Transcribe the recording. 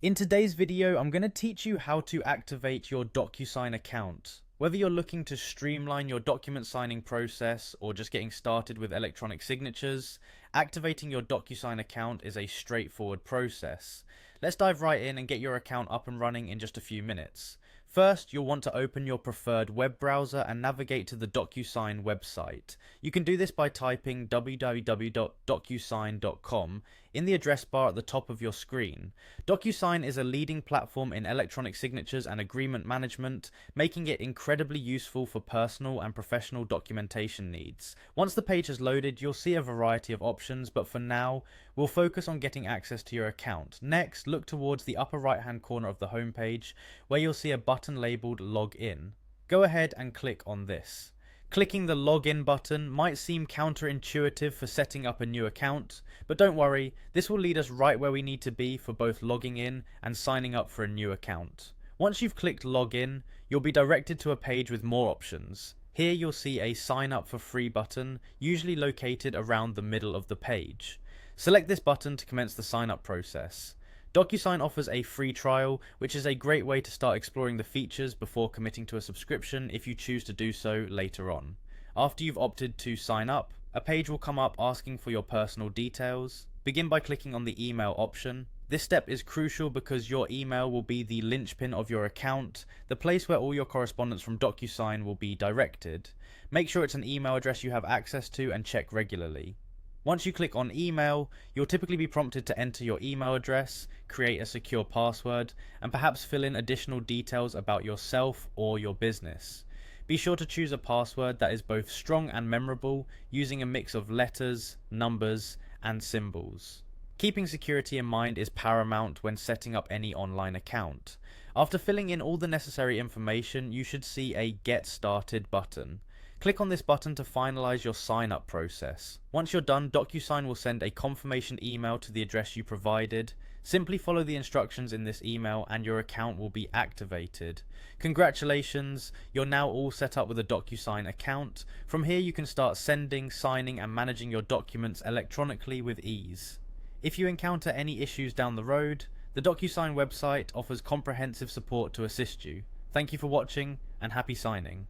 In today's video, I'm going to teach you how to activate your Docusign account. Whether you're looking to streamline your document signing process or just getting started with electronic signatures, activating your Docusign account is a straightforward process. Let's dive right in and get your account up and running in just a few minutes. First, you'll want to open your preferred web browser and navigate to the Docusign website. You can do this by typing www.docusign.com in the address bar at the top of your screen. Docusign is a leading platform in electronic signatures and agreement management, making it incredibly useful for personal and professional documentation needs. Once the page has loaded, you'll see a variety of options, but for now, we'll focus on getting access to your account. Next, look towards the upper right-hand corner of the homepage, where you'll see a button labeled Login. Go ahead and click on this. Clicking the Login button might seem counterintuitive for setting up a new account, but don't worry, this will lead us right where we need to be for both logging in and signing up for a new account. Once you've clicked Login, you'll be directed to a page with more options. Here you'll see a Sign Up for Free button, usually located around the middle of the page. Select this button to commence the sign up process. Docusign offers a free trial, which is a great way to start exploring the features before committing to a subscription if you choose to do so later on. After you've opted to sign up, a page will come up asking for your personal details. Begin by clicking on the email option. This step is crucial because your email will be the linchpin of your account, the place where all your correspondence from Docusign will be directed. Make sure it's an email address you have access to and check regularly. Once you click on email, you'll typically be prompted to enter your email address, create a secure password, and perhaps fill in additional details about yourself or your business. Be sure to choose a password that is both strong and memorable, using a mix of letters, numbers, and symbols. Keeping security in mind is paramount when setting up any online account. After filling in all the necessary information, you should see a Get Started button. Click on this button to finalize your sign up process. Once you're done, Docusign will send a confirmation email to the address you provided. Simply follow the instructions in this email and your account will be activated. Congratulations, you're now all set up with a Docusign account. From here you can start sending, signing and managing your documents electronically with ease. If you encounter any issues down the road, the Docusign website offers comprehensive support to assist you. Thank you for watching and happy signing.